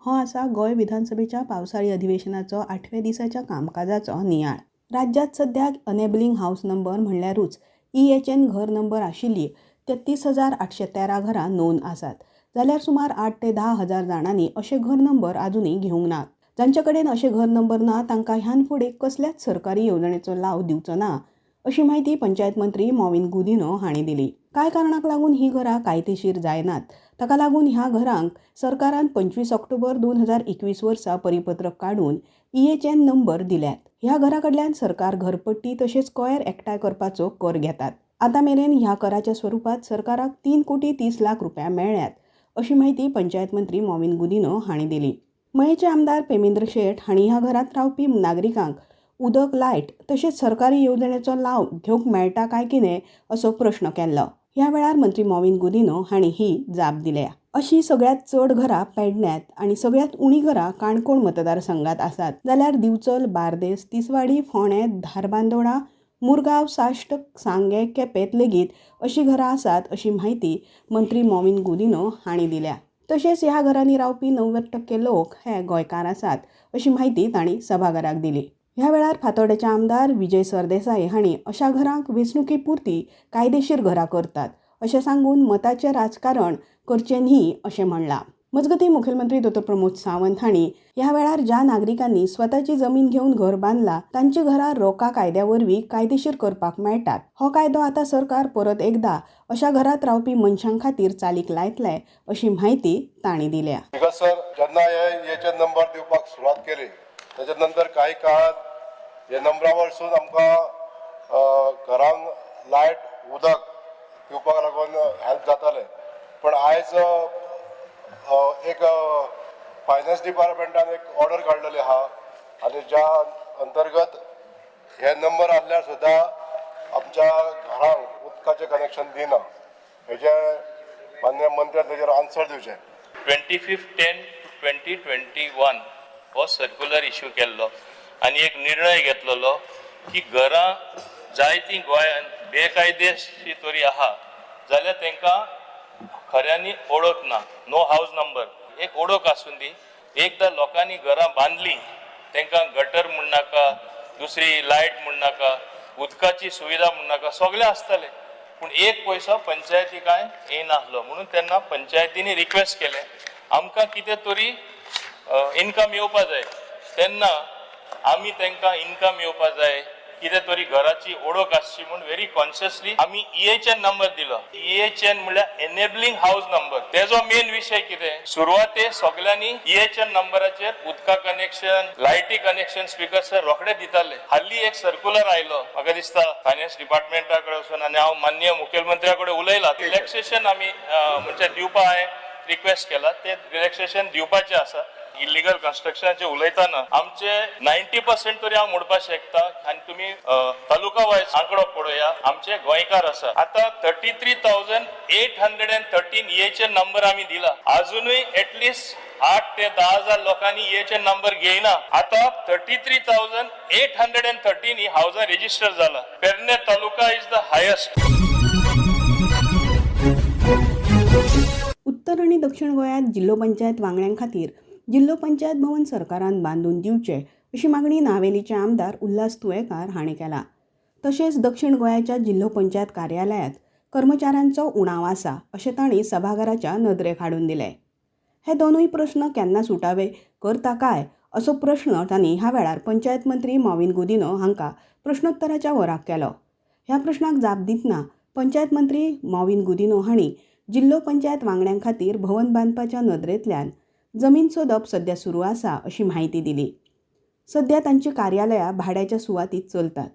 हो आसा गोंय विधानसभेच्या पावसाळी अधिवेशनाचो 8व्या दिसाच्या कामकाजाचो नियाळ। राज्यात सध्याक अनेबलिंग हाऊस नंबर म्हणल्यारूच EHN घर नंबर आशिल्ली 33,813 घरां नोंद आसात। जाल्यार सुमार 8 ते 10 हजार जाणांनी अशे घर नंबर अजूनही घेवंक नात। जांचे कडेन अशे घर नंबर ना तांकां ह्यान फुडें कसल्याच सरकारी येवजणेचो लाव दिवचो ना अशी माहिती पंचायत मंत्री मॉविन गुदिन्हो हांणी दिली। काय कारणाक लागून ही घरां कायदेशीर जायनात ताका लागून ह्या घरांक सरकारान 25 ऑक्टोबर 2021 वर्सा परिपत्रक काढून EHN नंबर दिल्यात। ह्या घरा कडल्यान सरकार घरपट्टी तशेंच कोयर एकठांय करपाचो कर घेतात। आता मेरेन ह्या कराच्या स्वरूपात सरकाराक 3 कोटी 30 लाख रुपया मेळ्ळ्यात अशी माहिती पंचायत मंत्री मॉविन गुदिन्हो हांणी दिली। मयेचे आमदार पेमेंद्र शेट हांणी ह्या घरांत रावपी नागरिकांक उदक, लायट तशेंच सरकारी येवजणेचो लाव घेवंक मेळटा काय कितें असो प्रश्न केल्लो। ह्या वेळार मंत्री मॉविन गुदिन्हो हांणी ही जाप दिल्या। अशी सगळ्यात चड घरां पेडण्यात आनी सगळ्यात उणी घरां काणकोण मतदारसंघात आसात जाल्यार दिवचल, बार्देस, तिसवाडी, फोंडे, धारबांदोडा, मुरगांव, साश्ट, सांगे, केपेत लेगीत अशी घरां आसात अशी माहिती मंत्री मॉविन गुदिन्हो हांणी दिल्या। तशेंच ह्या घरांनी रावपी 90% लोक हे गोंयकार आसात अशी माहिती तांणी सभाघराक दिली। ह्या वेळार फातोड्डेचे आमदार विजय सरदेसाय हांणी अशा घरांक वेंचणुके पुरती कायदेशीर घरां करतात अशें सांगून मताचें राजकारण करचें न्ही अशें म्हणलां। मजगतीं मुखेलमंत्री डॉ. प्रमोद सावंत हांणी ह्या वेळार ज्या नागरिकांनी स्वताची जमीन घेवन घर बांदलां तांची घरां रोका कायद्या वरवीं कायदेशीर करपाक मेळटात। हो कायदो आतां सरकार परत एकदा अशा घरांत रावपी मनशां खातीर चालीक लायतले अशी माहिती तांणी दिल्या। सर जेन्ना हे नंबर दिवपाक सुरवात केली त्याच्या नंतर काही काळात हे नंबरा वरसून आमकां घरांक लायट, उदक दिवपाक लागून हेल्प जाताले। पण आयज एक फायनान्स डिपार्टमेंटान एक ऑर्डर काडलेली आहा आनी ज्या अंतर्गत हे नंबर आसल्यार सुद्दां आमच्या घरांक उदकाचें कनेक्शन दिना। हेजे माननीय मंत्र्यान तेजेर आन्सर दिवचें। 25/10/2021 हो सर्क्युलर इश्यू केल्लो आनी एक निर्णय घेतलेलो की घरां जायतीं गोंयांत बेकायदेशीर तरी आहा जाल्यार तांकां खऱ्यांनी ओळख ना, नो हाऊस नंबर, एक ओळख आसून दी। एकदां लोकांनी घरां बांदलीं तांकां गटर म्हण नाका, दुसरी लायट म्हण नाका, उदकाची सुविधा म्हण नाका, सगळें आसतलें पूण एक पयसो पंचायती काय येनासलो। म्हणून तेन्ना पंचायतींनी रिक्वेस्ट केलें आमकां कितें तरी इनकम येवपा जाय। तेन्ना आमी तांकां इनकम येवपा जाय, कितें तरी घराची ओळख आसची म्हूण व्हेरी कॉन्शियसली आमी EHN नंबर दिलो। EHN म्हळ्यार एनेबलिंग हाऊस नंबर। तेजो मेन विशय कितें, सुरवाते सगळ्यांनी EHN नंबराचेर उदका कनेक्शन, लायटी कनेक्शन स्पीकर रोखडे दिताले। हाल्ली एक सर्क्युलर आयलो म्हाका दिसता फायनान्स डिपार्टमेंटा कडेन वचून आनी हांव माननीय मुखेलमंत्र्या कडेन उलयलां। रिलॅक्सेशन आमी म्हणजे दिवपा हांवें रिक्वेस्ट केला, ते रिलॅक्सेशन दिवपाचें आसा। इलिगल कन्स्ट्रक्शनाचे उलयतना आमचे 90% तरी हांव म्हणपाक शकता आनी तुमी तालुका वायज आंकडो पळोवया आमचे गोंयकार आसा। आता 33,813 EHN नंबर आमी दिला। अजूनही एटलिस्ट 8 ते 10 हजार लोकांनी EHN नंबर घेयना। आता 33,813 ही हाऊसां रेजिस्टर जाला। पेडणे तालुका इज द हायेस्ट। उत्तर आणि दक्षिण गोंयांत जिल्लो पंचायत वांगड्यां खातीर जिल्लो पंचायत भवन सरकारान बांदून दिवचें अशी मागणी नावेलीचे आमदार उल्हास तुयेकार हांणी केला। तशेंच दक्षिण गोंयाच्या जिल्लो पंचायत कार्यालयांत कर्मचाऱ्यांचो उणाव आसा अशें तांणी सभाघराच्या नदरेक हाडून दिलें। हे दोनूय प्रश्न केन्ना सुटावे करता काय असो प्रश्न तांणी ह्या वेळार पंचायत मंत्री मॉविन गुदिन्हो हांकां प्रश्नोत्तराच्या वराक केलो। ह्या प्रश्नाक जाप दितना पंचायत मंत्री मॉविन गुदिन्हो हांणी जिल्लो पंचायत वांगड्यां खातीर भवन बांदपाच्या नदरेंतल्यान जमीन सोदप सध्या सुरू आसा अशी माहिती दिली। सध्या तांची कार्यालयां भाड्याच्या सुवातीत चलतात,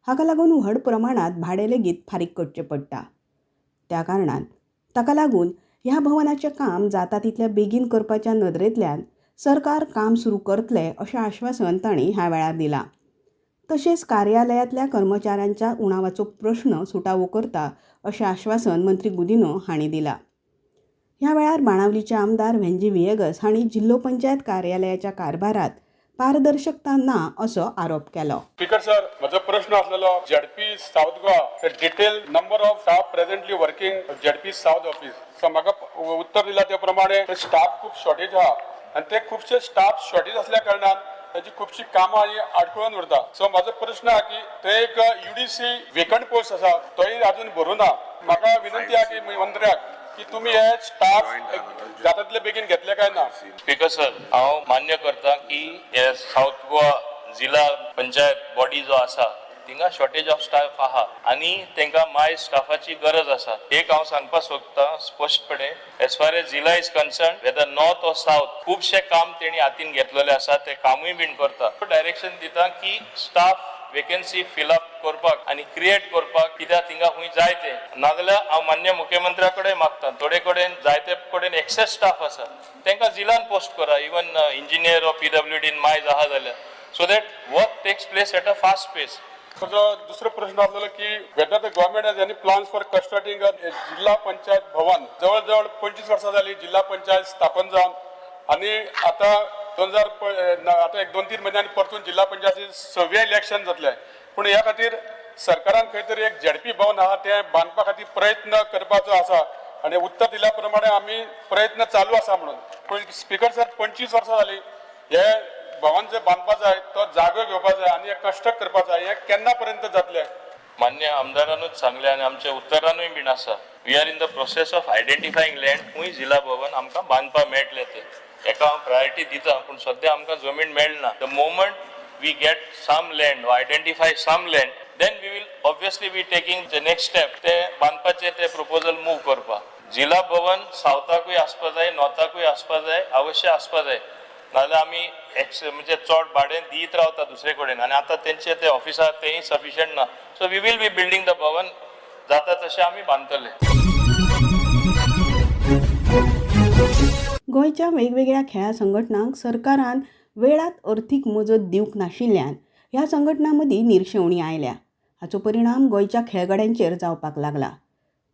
हाका लागून व्हड प्रमाणात भाडें लेगीत फारीक करचें पडटा। त्या कारणान ताका लागून ह्या भवनाचें काम जाता तितल्या बेगीन करपाच्या नदरेंतल्यान सरकार काम सुरू करतले अशें आश्वासन तांणी ह्या वेळार दिलां। तशेंच कार्यालयांतल्या कर्मचाऱ्यांच्या उणावाचो प्रश्न सुटावो करता अशें आश्वासन मंत्री गुदिन्हो हांणी दिलां। ह्या वेळार बाणावलीचे आमदार व्हेंजी विएगस हांणी जिल्लो पंचायत कार्यालयाच्या कारभारात पारदर्शकता ना असो आरोप केलो। स्पीकर सर, म्हजो प्रश्न आसलेलो ZP south Goa detail number of staff presently working ZP south office. So म्हाका उत्तर दिला त्या प्रमाणे स्टाफ खूब शॉर्टेज आहा आणि ते खुबशे स्टाफ शॉर्टेज असल्या कारणान त्याची खुबशी कामां ही आडकुळून उरता. सो माझो प्रश्न हा की ते एक UDC वेकंट पोस्ट आसा तोय अजून भरूना. म्हाका विनंती आहा की मंत्र्याक की तुम्ही हे स्टाफ जाता तितले बेगीन घेतले काय ना. स्पीकर सर, हांव मान्य करता की हे साऊथ गोवा जिल्हा पंचायत बॉडी जो आसा तिंगा शॉर्टेज ऑफ स्टाफ आहा आणि तांकां माय स्टाफाची गरज आसा. एक हांव सांगपाक सोदता स्पश्टपणे, एज फार एज जिल्हा is concern, whether north or south खूबशे काम तेणी हातीन घेतलेले आसा, ते कामूय बीन करता. डायरेक्शन दिता की स्टाफ वेकन्सी फिलअप करपाक आणि क्रिएट करपाक कित्याक थिंगा खूंय जाय ते. नाजाल्यार हांव मान्य मुख्यमंत्र्या कडेन मागता, थोडे कडेन जायते कडेन एक्सेस स्टाफ आसा तांकां जिल्ल्यान पोस्ट करा, इवन इंजिनियर ऑफ PWD मायज आहा जाल्यार, so that work takes place at a fast pace. माझो दुसरो प्रश्न आसलेलो की whether the government has any plans for constructing जिल्हा पंचायत भवन. जवळ 25 वर्सां जाली जिल्हा पंचायत स्थापन जावन आणि आता 2000 आता एक 2-3 महिन्यांनी परतून जिल्हा पंचायतीचे 6वें इलेक्शन जातले. पूण ह्या खातीर सरकारान खंय तरी एक ZP भवन आहा ते बांदपा खातीर प्रयत्न करपाचो आसा आणि उत्तर दिल्या प्रमाणे आमी प्रयत्न चालू आसा म्हणून. पूण स्पीकर सर 25 वर्सां जाली हे भवन जे बांदपा जाय तो जागो घेवपा जाय आणि कन्स्ट्रक्ट करपा जाय. हे केन्ना पर्यंत जातले? मान्य आमदारानूच सांगले आणि आमच्या उत्तरानूय बीन आसा, we are in the process of identifying land खूंय जिल्हा भवन आमकां बांदपा मेळटले ते. एका हांव प्रायोरिटी दिता, पूण सद्या आमकां जमीन मेळना. The moment we get some land or identify some land, then we will obviously be taking the next step. ते बांदपाचे ते प्रपोजल मूव करपाक. जिल्हा भवन सावथाकूय आसपा जाय, नॉर्थाकूय आसपा जाय, अवश्य आसपा जाय. नाजाल्यार आमी म्हणजे चड भाडें दीत रावता दुसरे कडेन आणि आता तेंचे ते ऑफिसार तेय सफिशियंट ना. So we will be building the भवन, जाता तशें आमी बांदतले. गोंयच्या वेगवेगळ्या खेळा संघटनांक सरकारान वेळात अर्थीक मजत दिवंक नाशिल्ल्यान ह्या संघटनां मदीं निरशेवणी आयल्या. हाचो परिणाम गोंयच्या खेळगड्यांचेर जावपाक लागला.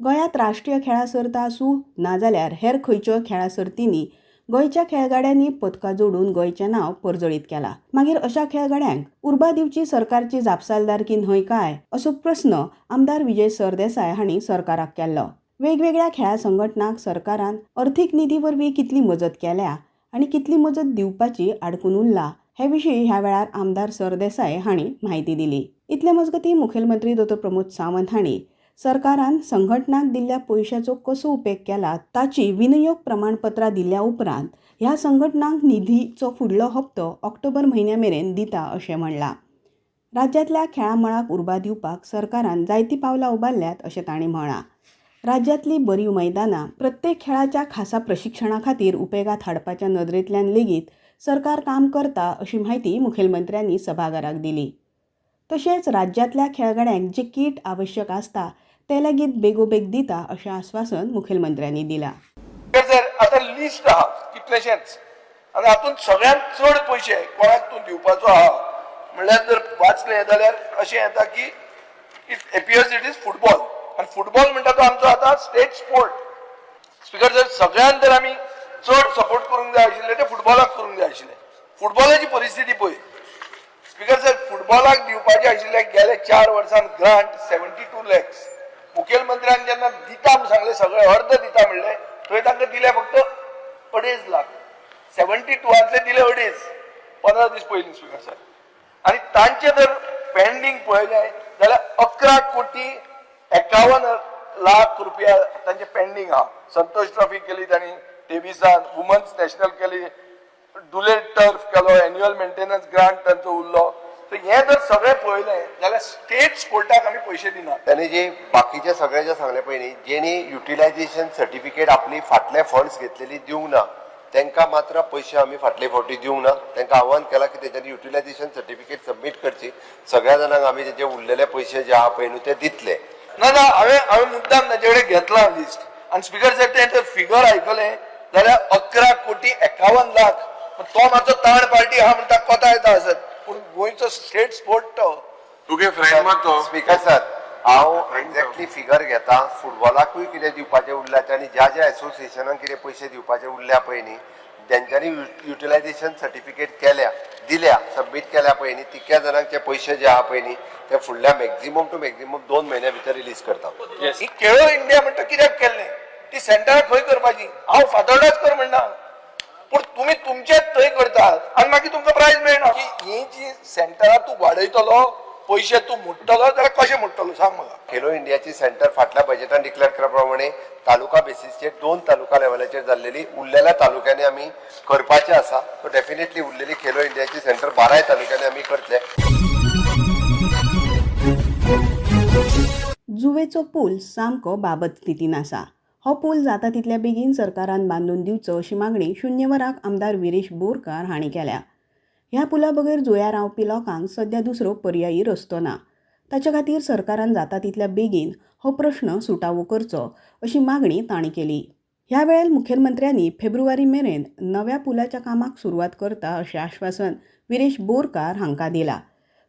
गोंयांत राष्ट्रीय खेळा सर्त आसूं नाजाल्यार हेर खंयच्यो खेळा सर्तींनी गोंयच्या खेळगड्यांनी पदकां जोडून गोंयचें नांव परजळीत केलां. मागीर अशा खेळगड्यांक उर्बा दिवची सरकारची जापसालदारकी न्हय काय, असो प्रस्न आमदार विजय सरदेसाय हांणी सरकाराक केल्लो. वेगवेगळ्या खेळा संघटनांक सरकारान अर्थीक निधी वरवीं कितली मजत केल्या आनी कितली मजत दिवपाची आडकून उरला हे विशीं ह्या वेळार आमदार सरदेसाय हांणी म्हायती दिली. इतले मजगतीं मुखेलमंत्री डॉ. प्रमोद सावंत हांणी सरकारान संघटनांक दिल्ल्या पयशांचो कसो उपेग केला ताची विनियोग प्रमाणपत्रां दिल्ल्या उपरांत ह्या संघटनांक निधीचो फुडलो हप्तो ऑक्टोबर म्हयन्या मेरेन दिता अशें म्हणलां. राज्यांतल्या खेळा मळाक उर्बा दिवपाक सरकारान जायतीं पावलां उबारल्यात अशें तांणी म्हळां. राज्यांतली बरीं मैदानां प्रत्येक खेळाच्या खासा प्रशिक्षणा खातीर उपेगात हाडपाच्या नदरेंतल्यान लेगीत सरकार काम करता अशी म्हायती मुखेलमंत्र्यांनी सभाघराक दिली. तशेंच राज्यांतल्या खेळगड्यांक जे किट आवश्यक आसता ते लेगीत बेगोबेग दिता अशें आश्वासन मुखेलमंत्र्यांनी दिलां. जर आता लिस्ट आहा कितलेशेच आनी हातूंत सगळ्यांत चड पयशे कोणाक तूं दिवपाचो आहा म्हणल्यार जर वाचलें जाल्यार अशें येता की it appears it is football. आनी फुटबॉल म्हणटा तो आमचो आतां स्टेट स्पोर्ट. स्पीकर जर सगळ्यांत जर आमी चड सपोर्ट करूंक जाय आशिल्लें ते फुटबॉलाक करूंक जाय आशिल्लें. फुटबॉलाची परिस्थिती पळय स्पीकर जर फुटबॉलाक दिवपाचें आशिल्लें गेले 4 वर्सांत ग्रांट 72 lakhs. मुखेलमंत्र्यान जेन्ना दिता म्हूण सांगलें सगळें अर्ध दिता म्हणलें थंय तांकां दिले फक्त 2.5 लाख. 72 दिले 2.5 15 दीस पयलीं स्पीकर सर. आनी तांचे जर पेंडींग पळयलें जाल्यार 11 कोटी 51 लाख रुपया तांचे पेंडींग आहा. संतोष ट्रॉफी केली तांणी 23 वुमन्स नॅशनल केली, डुले टर्फ केलो, एन्युअल मेंटेनन्स ग्रांट तांचो उरलो. तर हे जर सगळें पळयलें जाल्यार स्टेट स्पोर्टाक आमी पयशे दिनात. त्याने जे बाकीचे सगळे जे सांगले पळय न्ही, जेणी युटिलायझेशन सर्टिफिकेट आपली फाटले फंड्स घेतलेली दिवंक ना तांकां मात्र पयशे आमी फाटले फावटी दिवंक ना. तांकां आव्हान केलां की तेच्यांनी युटिलायझेशन सर्टिफिकेट सबमीट करची. सगळ्या जाणांक आमी तेचे उरलेले पयशे जे आहा पळय न्हू ते दितले. ना हांवें मुद्दाम ताचे कडेन घेतला लिस्ट. आनी स्पीकर सर तें जर फिगर आयकलें जाल्यार 11 कोटी 51 लाख. तो मातसो ताण पार्टी आहा म्हणटा कोता येता आसत, पूण गोंयचो स्टेट स्पोर्ट तो तुगे फ्रेंड मातो स्पीकर सर हांव एक्झॅक्टली फिगर घेता. फुटबॉलाकूय कितें दिवपाचें उरल्यात आनी ज्या ज्या एसोसिएशनाक कितें पयशे दिवपाचे उरल्या पळय न्ही तेंच्यांनी युटिलायझेशन सर्टिफिकेट केल्या दिल्या सबमीट केल्या पळय न्ही तितक्या जाणांचे पयशे जे आहा पळय न्ही ते फुडल्या मॅक्झिमम टू मॅक्झिमम 2 म्हयन्या भितर रिलीज करता. ही खेळो इंडिया म्हणटा कित्याक केल्लें ती सेंटराक खंय करपाची. हांव फातोर्डाच कर म्हणना. पूण तुमी तुमचेच थंय करतात आनी मागीर तुमकां प्रायज मेळना की ही जी सेंटरार तूं वाडयतलो पयशे तूं मोडटलो जाल्यार कशें मोडटलो सांग म्हाका. खेलो इंडियाची सेंटर फाटल्या बजेटान डिक्लेअर केल्या प्रमाणे तालुका बेसिसचेर 2 तालुका लेवलाचेर जाल्लेली उरलेल्या तालुक्यांनी आमी करपाचे आसा. सो डेफिनेटली उरलेली खेलो इंडियाची सेंटर 12 तालुक्यांनी आमी करतले. जुवेचो पूल सामको बाबत स्थितीन आसा. हो पूल जाता तितल्या बेगीन सरकारान बांदून दिवचो अशी मागणी शुन्यवराक आमदार विरेश बोरकार हांणी केल्या. ह्या पुला बगैर जुंया रावपी लोकांक सध्या दुसरो पर्यायी रस्तो ना. ताचे खातीर सरकारान जाता तितल्या बेगीन हो प्रश्न सुटावो करचो अशी मागणी तांणी केली. ह्या वेळार मुखेलमंत्र्यांनी फेब्रुवारी मेरेन नव्या पुलाच्या कामाक सुरवात करता अशें आश्वासन विरेश बोरकार हांकां दिलां.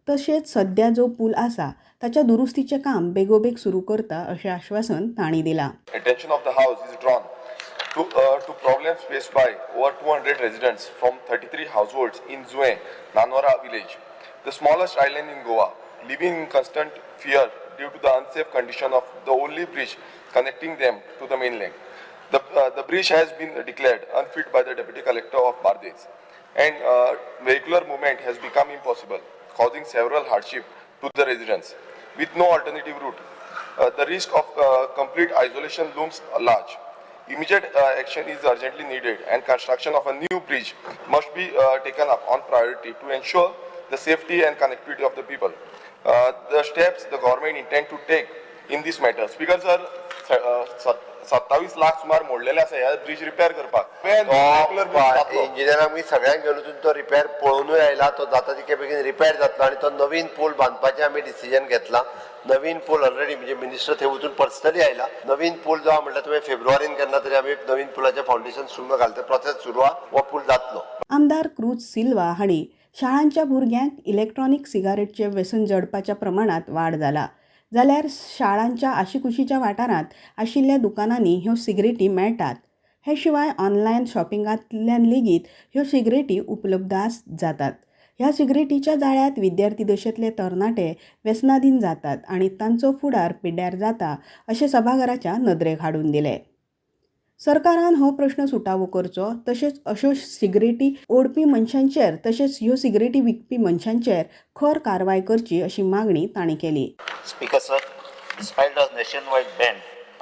तशेंच सध्या जो पूल आसा ताच्या दुरुस्तीचें काम बेगोबेग सुरू करता अशें आश्वासन तांणी दिलां. Attention of the House is drawn to problems faced by over 200 residents from 33 households in Zue, Nanwara village, the smallest island in Goa, living in constant fear due to the unsafe condition of the only bridge connecting them to the mainland. The bridge has been declared unfit by the Deputy Collector of Bardez, and vehicular movement has become impossible, causing several hardship to the residents. With no alternative route, the risk of complete isolation looms large. Immediate action is urgently needed, and construction of a new bridge must be taken up on priority to ensure the safety and connectivity of the people. The steps the government intend to take in this matter. Speaker sir, 27 lakh सुमार मोडलेले आसा ह्या bridge repair करपाक. इंजिनियरांक मी सगळ्यांक घेवन वचून तो repair पळोवनूय आयला. तो जाता तितके बेगीन रिपेअर जातलो आनी तो नवीन पूल बांदपाचें आमी डिसिजन घेतला. नवीन पूल ऑलरेडी म्हणजे मिनिस्टर थंय वचून पर्सनली आयला. नवीन पूल जो म्हटल्यार तुवें फेब्रुवारीन केन्ना तरी आमी नवीन पुलाचें फावंडेशन सुरू घालता. प्रोसेस सुरू आहा. हो पूल जातलो. आमदार क्रूज सिल्वा हांणी शाळांच्या भुरग्यांक इलेक्ट्रॉनिक सिगारेटचे व्यसन जडपाच्या प्रमाणात वाड जाला जाल्यार शाळांच्या आशिकुशीच्या वाठारांत आशिल्ल्या दुकानांनी ह्यो सिगरेटी मेळटात. हे शिवाय ऑनलायन शॉपिंगांतल्यान लेगीत ह्यो सिगरेटी उपलब्ध जातात. ह्या सिगरेटीच्या जाळ्यात विद्यार्थी दशेंतले तरणाटे व्यसनाधीन जातात आनी तांचो फुडार पिड्ड्यार जाता अशें सभाघराच्या नदरेक हाडून दिलें. सरकारान हो प्रश्न सुटावो करचो तशेंच अश्यो सिगरेटी ओडपी मनशांचेर तशेंच ह्यो सिगरेटी विकपी मनशांचेर खर कारवाय करची अशी मागणी तांणी केली. Speaker sir, despite the nationwide ban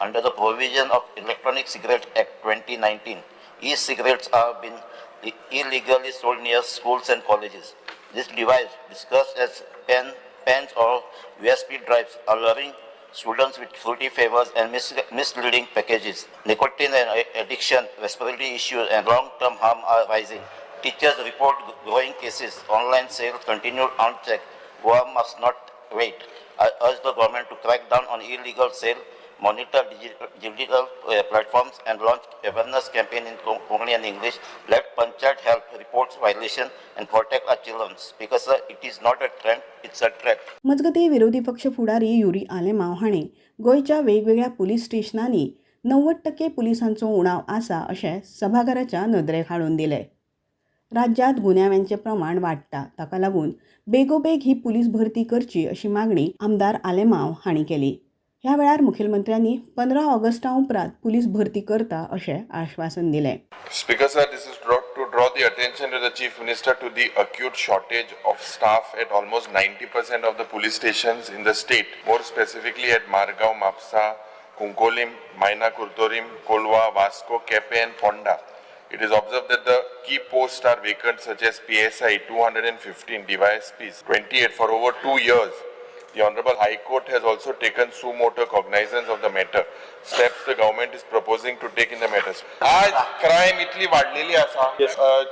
under the provision of Electronic Cigarette Act 2019, e-cigarettes are being illegally sold near schools and colleges. This device, discussed as pens or USB drives, are luring students with fruity flavors and misleading packages. Nicotine and addiction, respiratory issues, and long-term harm are rising. Teachers report growing cases. Online sales continue unchecked. Goa must not wait. I urge the government to crack down on illegal sale, monitor digital platforms, and launch awareness campaign in Kongani and English. Let Panchayat help report violation and protect our children. Because sir, it is not a trend, it's a threat. मजगती विरोधी पक्ष फुडारी Yuri Alemao हांणी गोंयच्या वेगवेगळ्या police स्टेशनांनी 90% पुलिसांचो उणाव आसा अशें सभाघराच्या नदरेक हाडून दिलें. राज्यांत गुन्यांवांचें प्रमाण वाडटा ताका लागून बेगोबेग ही पुलीस भरती करची अशी मागणी आमदार आलेमाव हांणी केली. ह्या वेळार मुखेलमंत्र्यांनी 15 ऑगस्टा उपरांत पुलीस भरती करता अशें आश्वासन दिलें. Speaker sir, this is to draw the attention to the Chief Minister to the acute shortage of staff at almost 90% of the police stations in the state. More specifically at Margao, Mapsa, Kunkolim, Maina Kurtorim, Kolwa, Vasco, Kepe and Ponda. It is observed that the key posts are vacant such as PSI 215, DYSPs 28 for over 2 years. The Honorable High Court has also taken suo motu cognizance of the matter. Steps the government is proposing to take in the matter. आज crime इतली वाढलेली आसा.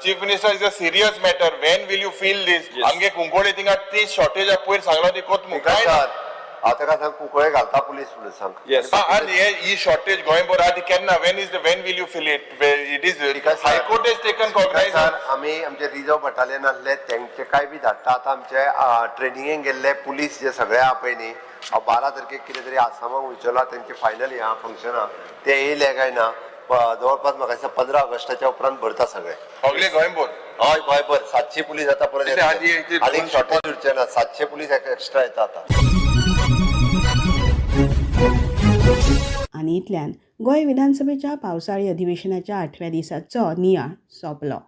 Chief Minister, is a serious matter. When will you feel this? आमगे कुंकोळे थिंगा ती shortage पयर सांगला ती कोत मुखाय ना. आता का सांग कुंकळे घालता पुलीस म्हणून सांग. आणि ही शॉर्टेज गोंयभर आदी केन्ना when will you feel it? It is High Court has taken cognizance. आम्ही आमचे रिझर्व बटालियन आसले तेंचे काय बी धाडटा. आता आमचे ट्रेनिंगेक गेल्ले पुलीस जे सगळे आहा पळय न्ही 12 तारखेक कितें तरी आसामाक वयचलो तेंचे फायनली आहा फंक्शनां ते येयले काय ना जवळपास म्हाका दिसता 15 ऑगस्टाच्या उपरांत भरता सगळे सगळे गोंयभर. हय गोंयभर 700 पुलीस आता परत येता. आनीक शॉर्टेज उरचे ना 700 पुलीस एक्स्ट्रा येता आता. आनी इतल्यान गोंय विधानसभेच्या पावसाळी अधिवेशनाच्या 8व्या दिसाचो नियाळ सोंपलो.